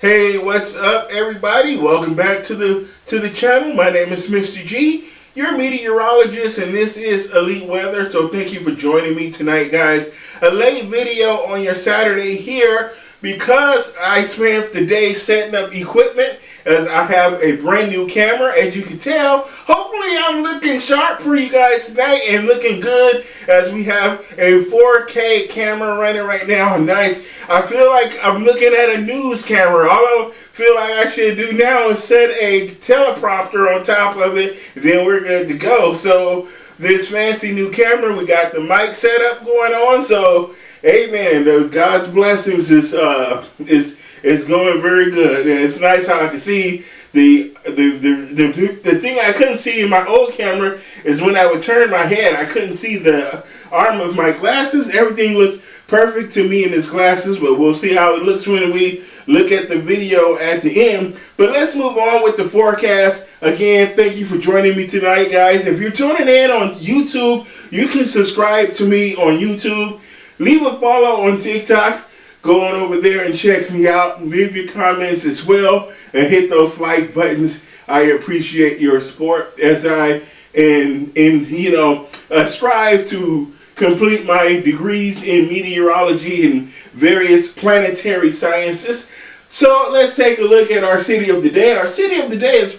Hey, what's up, everybody? Welcome back to the channel. My name is Mr. G, your meteorologist, and this is Elite Weather. So thank you for joining me tonight, guys. A late video on your Saturday here because I spent the day setting up equipment, as I have a brand new camera. As you can tell, hopefully I'm looking sharp for you guys tonight and looking good, as we have a 4K camera running right now. Nice. I feel like I'm looking at a news camera. All I feel like I should do now is set a teleprompter on top of it, then we're good to go. So this fancy new camera, we got the mic setup going on. So hey man, God's blessings is going very good, and it's nice how I can see the thing I couldn't see in my old camera is when I would turn my head, I couldn't see the arm of my glasses. Everything looks perfect to me in these glasses, but we'll see how it looks when we look at the video at the end. But let's move on with the forecast. Again, thank you for joining me tonight, guys. If you're tuning in on YouTube, you can subscribe to me on YouTube. Leave a follow on TikTok. Go on over there and check me out. Leave your comments as well and hit those like buttons. I appreciate your support as I strive to complete my degrees in meteorology and various planetary sciences. So let's take a look at our city of the day. Our city of the day is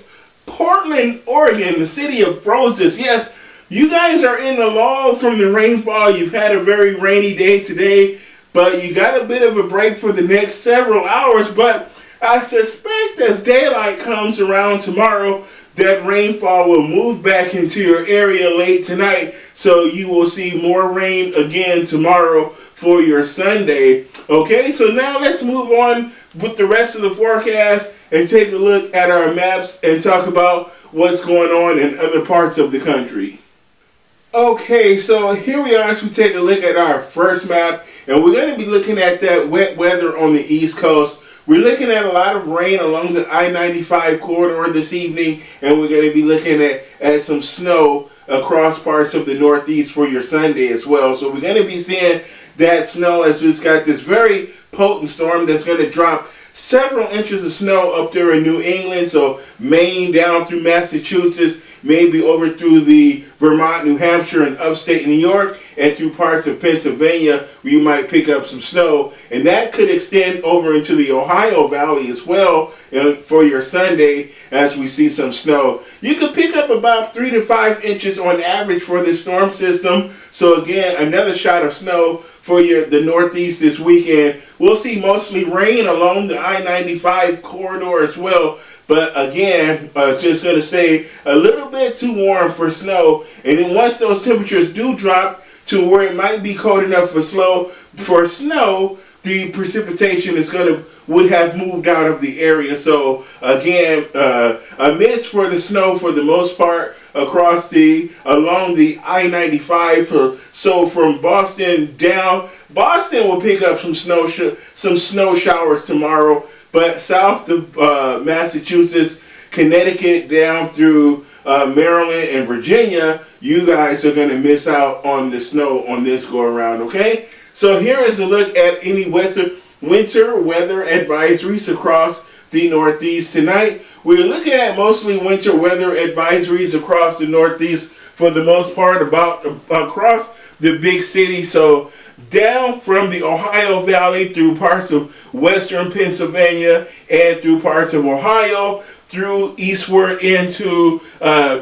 Portland, Oregon, the city of roses. Yes, you guys are in the lull from the rainfall. You've had a very rainy day today, but you got a bit of a break for the next several hours. But I suspect as daylight comes around tomorrow, that rainfall will move back into your area late tonight. So you will see more rain again tomorrow for your Sunday. Okay, so now let's move on with the rest of the forecast and take a look at our maps and talk about what's going on in other parts of the country. Okay, so here we are as we take a look at our first map, and we're going to be looking at that wet weather on the East Coast. We're looking at a lot of rain along the I-95 corridor this evening, and we're going to be looking at some snow across parts of the Northeast for your Sunday as well. So we're going to be seeing that snow as we've got this very potent storm that's going to drop several inches of snow up there in New England, so Maine down through Massachusetts, maybe over through the Vermont, New Hampshire, and upstate New York, and through parts of Pennsylvania where you might pick up some snow. And that could extend over into the Ohio Valley as well for your Sunday as we see some snow. You could pick up about 3 to 5 inches on average for this storm system. So again, another shot of snow for the Northeast this weekend. We'll see mostly rain along the I-95 corridor as well. But again, just going to say a little bit too warm for snow. And then once those temperatures do drop to where it might be cold enough for snow, the precipitation would have moved out of the area. So again, a miss for the snow for the most part along the I-95. So from Boston down, Boston will pick up some snow showers tomorrow. But south of Massachusetts, Connecticut, down through Maryland and Virginia, you guys are going to miss out on the snow on this go around, okay? So here is a look at any winter weather advisories across the Northeast tonight. We're looking at mostly winter weather advisories across the Northeast for the most part, across the big cities. So down from the Ohio Valley through parts of western Pennsylvania and through parts of Ohio, through eastward into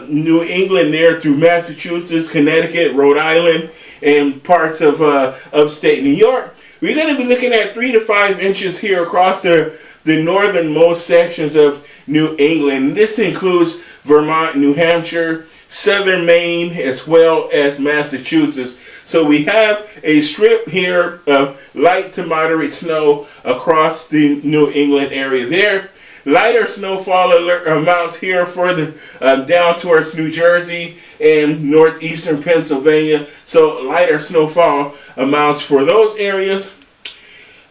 New England there through Massachusetts, Connecticut, Rhode Island, and parts of upstate New York. We're going to be looking at 3 to 5 inches here across the northernmost sections of New England. This includes Vermont, New Hampshire, southern Maine, as well as Massachusetts. So we have a strip here of light to moderate snow across the New England area there. Lighter snowfall amounts here further down towards New Jersey and northeastern Pennsylvania. So lighter snowfall amounts for those areas.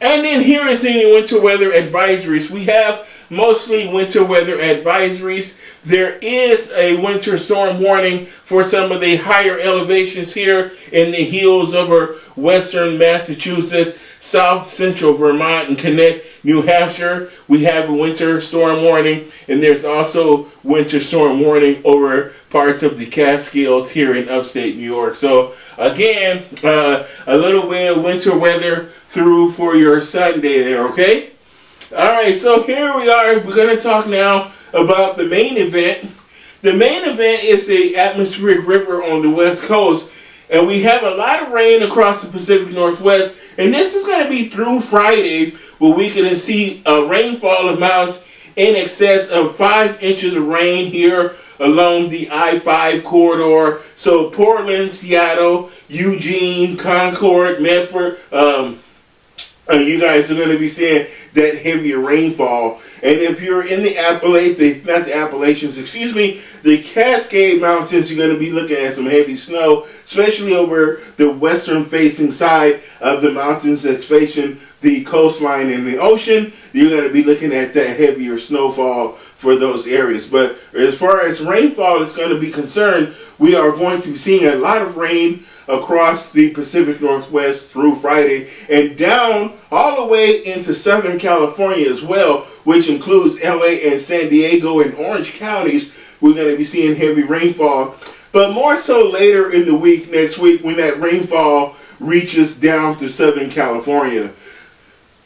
And then here is the winter weather advisories. We have mostly winter weather advisories. There is a winter storm warning for some of the higher elevations here in the hills over western Massachusetts. south central Vermont and connect New Hampshire. We have a winter storm warning, and there's also winter storm warning over parts of the Catskills here in upstate New York. So again, a little bit of winter weather through for your Sunday there, okay? All right, so here we are. We're going to talk now about the main event. The main event is the atmospheric river on the west coast, and we have a lot of rain across the Pacific Northwest, and this is going to be through Friday, where we can see rainfall amounts in excess of 5 inches of rain here along the I-5 corridor. So Portland, Seattle, Eugene, Concord, Medford, you guys are going to be seeing that heavier rainfall. And if you're in the Appalachians, the Cascade Mountains, you're going to be looking at some heavy snow, especially over the western facing side of the mountains that's facing the coastline and the ocean. You're going to be looking at that heavier snowfall for those areas. But as far as rainfall is going to be concerned, we are going to be seeing a lot of rain across the Pacific Northwest through Friday and down all the way into Southern California as well, which includes LA and San Diego and Orange counties. We're going to be seeing heavy rainfall, but more so later in the week, next week, when that rainfall reaches down to Southern California.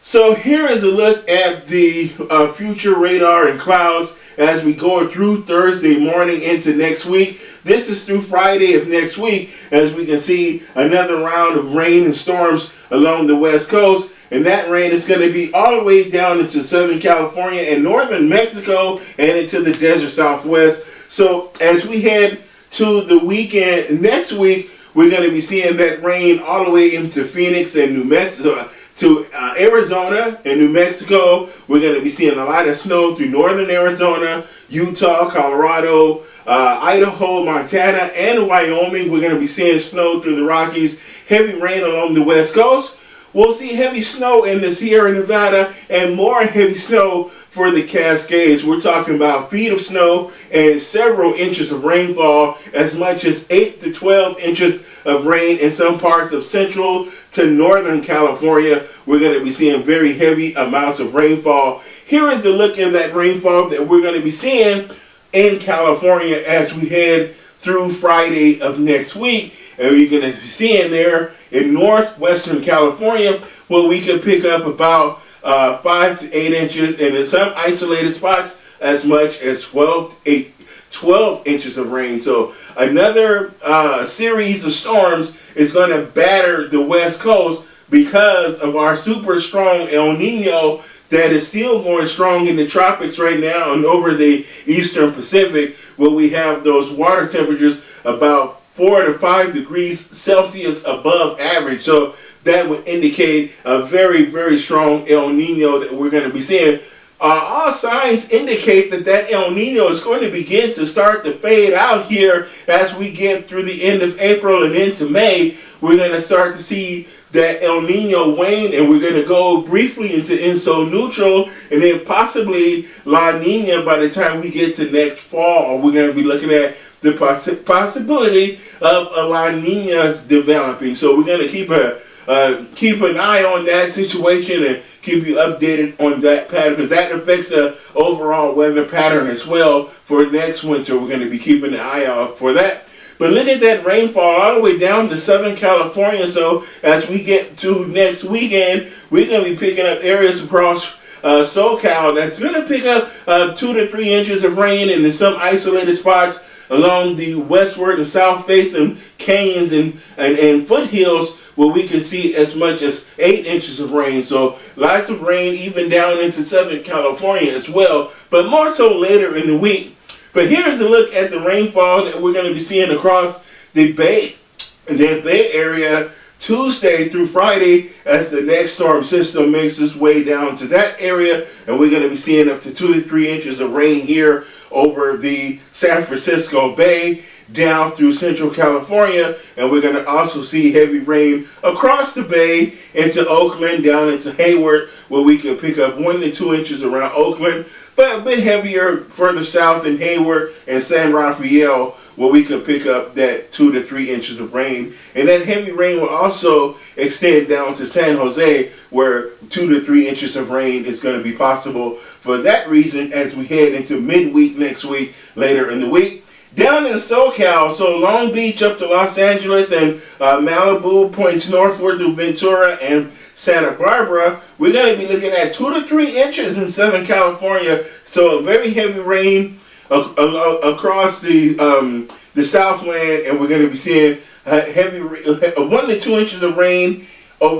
So here is a look at the future radar and clouds as we go through Thursday morning into next week. This is through Friday of next week, as we can see another round of rain and storms along the west coast. And that rain is going to be all the way down into Southern California and northern Mexico and into the desert Southwest. So as we head to the weekend next week, we're going to be seeing that rain all the way into Phoenix and New Mexico, to Arizona and New Mexico. We're going to be seeing a lot of snow through northern Arizona, Utah, Colorado, Idaho, Montana, and Wyoming. We're going to be seeing snow through the Rockies, heavy rain along the west coast. We'll see heavy snow in the Sierra Nevada and more heavy snow for the Cascades. We're talking about feet of snow and several inches of rainfall, as much as 8 to 12 inches of rain in some parts of central to northern California. We're going to be seeing very heavy amounts of rainfall. Here is the look at that rainfall that we're going to be seeing in California as we head through Friday of next week. And we're going to be seeing there in northwestern California where we could pick up about 5 to 8 inches, and in some isolated spots as much as 12 inches of rain. So another series of storms is going to batter the west coast because of our super strong El Nino that is still going strong in the tropics right now and over the eastern Pacific, where we have those water temperatures about 4 to 5 degrees Celsius above average. So that would indicate a very, very strong El Nino that we're going to be seeing. All signs indicate that El Nino is going to begin to start to fade out here as we get through the end of April and into May. We're going to start to see that El Nino wane, and we're going to go briefly into ENSO neutral, and then possibly La Nina by the time we get to next fall. We're going to be looking at the possibility of a La Nina developing. So we're going to keep an eye on that situation and keep you updated on that pattern, because that affects the overall weather pattern as well for next winter. We're going to be keeping an eye out for that. But look at that rainfall all the way down to Southern California. So as we get to next weekend, we're going to be picking up areas across SoCal that's going to pick up 2 to 3 inches of rain, and in some isolated spots along the westward and south facing canyons and foothills where we can see as much as 8 inches of rain. So lots of rain even down into Southern California as well, but more so later in the week. But here's a look at the rainfall that we're going to be seeing across the Bay Area Tuesday through Friday as the next storm system makes its way down to that area, and we're going to be seeing up to 2 to 3 inches of rain here over the San Francisco Bay. down through central California, and we're going to also see heavy rain across the bay into Oakland, down into Hayward, where we could pick up 1 to 2 inches around Oakland, but a bit heavier further south in Hayward and San Rafael, where we could pick up that 2 to 3 inches of rain. And that heavy rain will also extend down to San Jose, where 2 to 3 inches of rain is going to be possible for that reason as we head into midweek next week, later in the week. Down in SoCal, so Long Beach up to Los Angeles and Malibu points northward through Ventura and Santa Barbara, we're going to be looking at 2 to 3 inches in Southern California. So very heavy rain across the Southland, and we're going to be seeing 1 to 2 inches of rain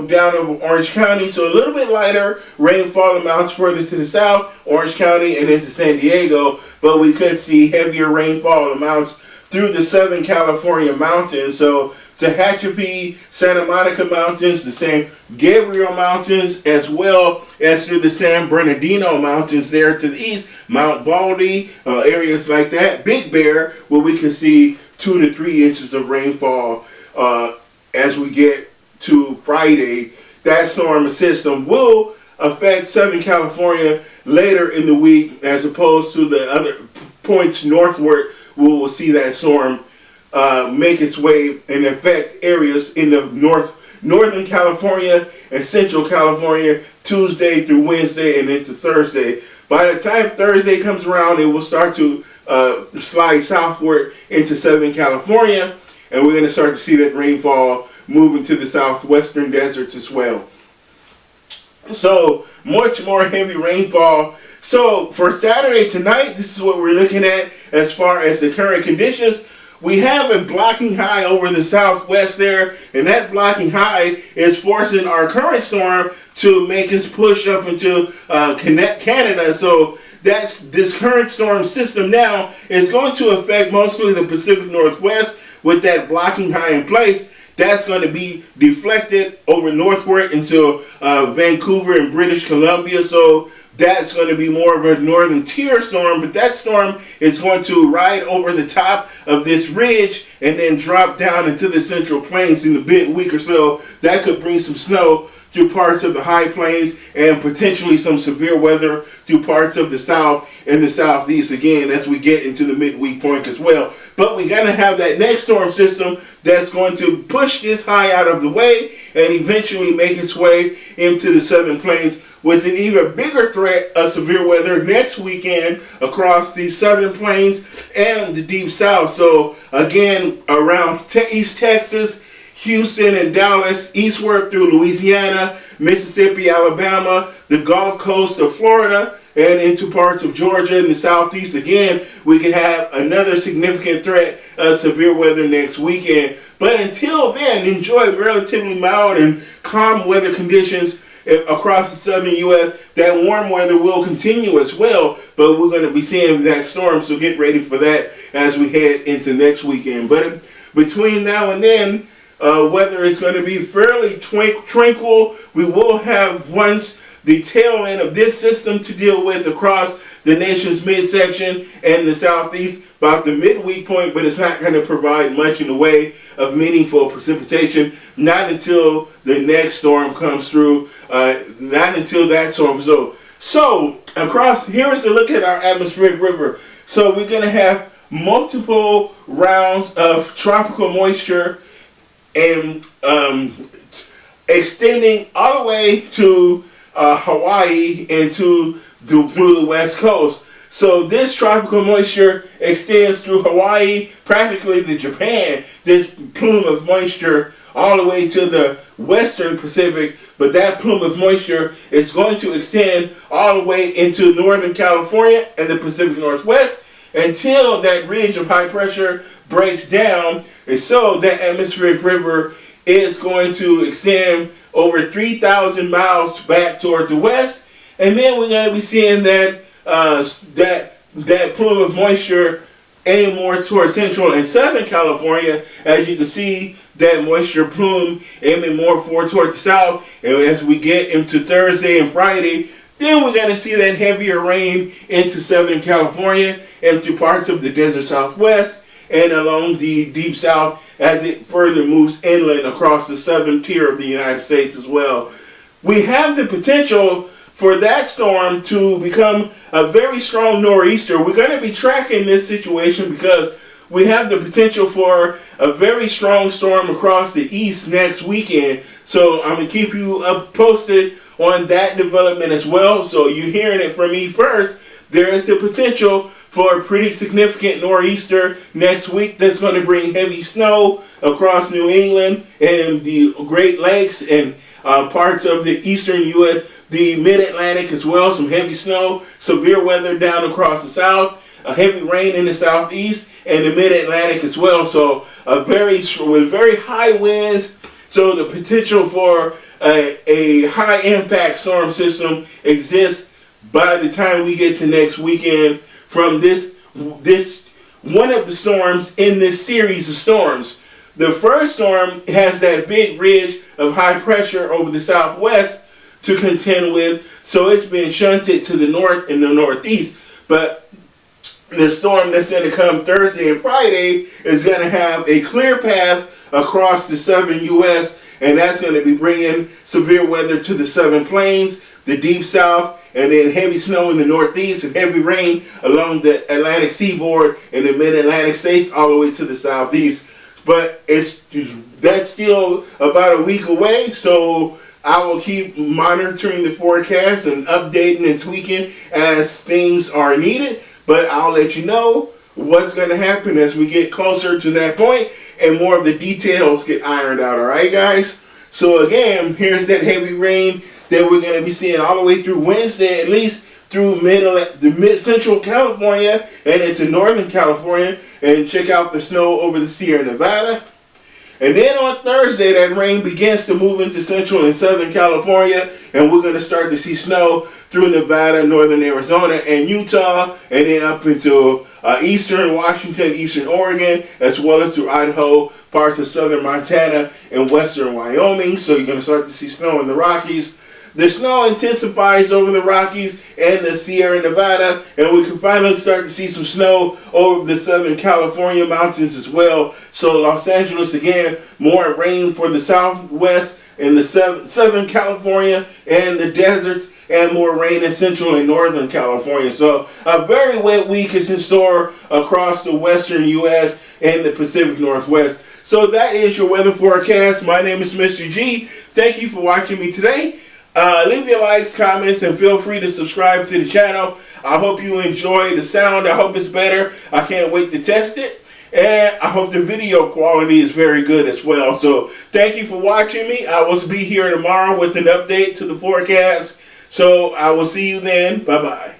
down over Orange County, so a little bit lighter rainfall amounts further to the south, Orange County and into San Diego, but we could see heavier rainfall amounts through the Southern California mountains. So Tehachapi, Santa Monica Mountains, the San Gabriel Mountains, as well as through the San Bernardino Mountains there to the east, Mount Baldy, areas like that, Big Bear, where we can see 2 to 3 inches of rainfall as we get to Friday. That storm system will affect Southern California later in the week, as opposed to the other points northward. We will see that storm make its way and affect areas in the northern California and central California Tuesday through Wednesday and into Thursday. By the time Thursday comes around, it will start to slide southward into Southern California, and we're going to start to see that rainfall moving to the southwestern deserts as well. So much more heavy rainfall. So for Saturday tonight, this is what we're looking at as far as the current conditions. We have a blocking high over the southwest there, and that blocking high is forcing our current storm to make its push up into Canada. So this current storm system now is going to affect mostly the Pacific Northwest with that blocking high in place. That's going to be deflected over northward into Vancouver and British Columbia. So that's going to be more of a northern tier storm, but that storm is going to ride over the top of this ridge and then drop down into the Central Plains in a week or so. That could bring some snow through parts of the high plains and potentially some severe weather through parts of the south and the southeast again as we get into the midweek point as well. But we're going to have that next storm system that's going to push this high out of the way and eventually make its way into the southern plains with an even bigger threat of severe weather next weekend across the southern plains and the deep south. So again, around East Texas, Houston and Dallas, eastward through Louisiana, Mississippi, Alabama, the Gulf Coast of Florida, and into parts of Georgia and the southeast. Again, we can have another significant threat of severe weather next weekend. But until then, enjoy relatively mild and calm weather conditions across the southern U.S. That warm weather will continue as well, but we're going to be seeing that storm, so get ready for that as we head into next weekend. But between now and then, weather is going to be fairly tranquil. We will have once the tail end of this system to deal with across the nation's midsection and the southeast about the midweek point, but it's not going to provide much in the way of meaningful precipitation, not until the next storm comes through, not until that storm. So across, here's a look at our atmospheric river. So we're going to have multiple rounds of tropical moisture and extending all the way to Hawaii and through the west coast. So this tropical moisture extends through Hawaii, practically to Japan, this plume of moisture all the way to the western Pacific, but that plume of moisture is going to extend all the way into northern California and the Pacific Northwest until that ridge of high pressure breaks down. And so that atmospheric river is going to extend over 3,000 miles back toward the west, and then we're going to be seeing that that plume of moisture aim more towards central and southern California. As you can see, that moisture plume aiming more forward toward the south, and as we get into Thursday and Friday, then we're going to see that heavier rain into Southern California and to parts of the desert Southwest. and along the deep south as it further moves inland across the southern tier of the United States as well. We have the potential for that storm to become a very strong nor'easter. We're going to be tracking this situation because we have the potential for a very strong storm across the east next weekend. So I'm going to keep you up posted on that development as well. So you're hearing it from me first. There is the potential for a pretty significant nor'easter next week that's going to bring heavy snow across New England and the Great Lakes and parts of the eastern U.S., the mid-Atlantic as well. Some heavy snow, severe weather down across the south, heavy rain in the southeast, and the mid-Atlantic as well. So with very high winds. So the potential for a high impact storm system exists by the time we get to next weekend from this one of the storms in this series of storms. The first storm has that big ridge of high pressure over the southwest to contend with, so it's been shunted to the north and the northeast. But the storm that's going to come Thursday and Friday is going to have a clear path across the southern U.S., and that's going to be bringing severe weather to the southern plains, the deep south, and then heavy snow in the northeast and heavy rain along the Atlantic seaboard and the mid-Atlantic states all the way to the southeast. But that's still about a week away, so I will keep monitoring the forecast and updating and tweaking as things are needed. But I'll let you know what's going to happen as we get closer to that point and more of the details get ironed out. All right, guys? So again, here's that heavy rain that we're going to be seeing all the way through Wednesday, at least through mid-central California and into northern California. And check out the snow over the Sierra Nevada. And then on Thursday, that rain begins to move into central and southern California, and we're going to start to see snow through Nevada, northern Arizona, and Utah, and then up into eastern Washington, eastern Oregon, as well as through Idaho, parts of southern Montana, and western Wyoming. So you're going to start to see snow in the Rockies. The snow intensifies over the Rockies and the Sierra Nevada, and we can finally start to see some snow over the southern California mountains as well. So Los Angeles, again, more rain for the southwest and the southern California and the deserts, and more rain in central and northern California. So a very wet week is in store across the western U.S. and the Pacific Northwest. So that is your weather forecast. My name is Mr. G. Thank you for watching me today. Leave your likes, comments, and feel free to subscribe to the channel. I hope you enjoy the sound. I hope it's better. I can't wait to test it. And I hope the video quality is very good as well. So thank you for watching me. I will be here tomorrow with an update to the forecast. So I will see you then. Bye-bye.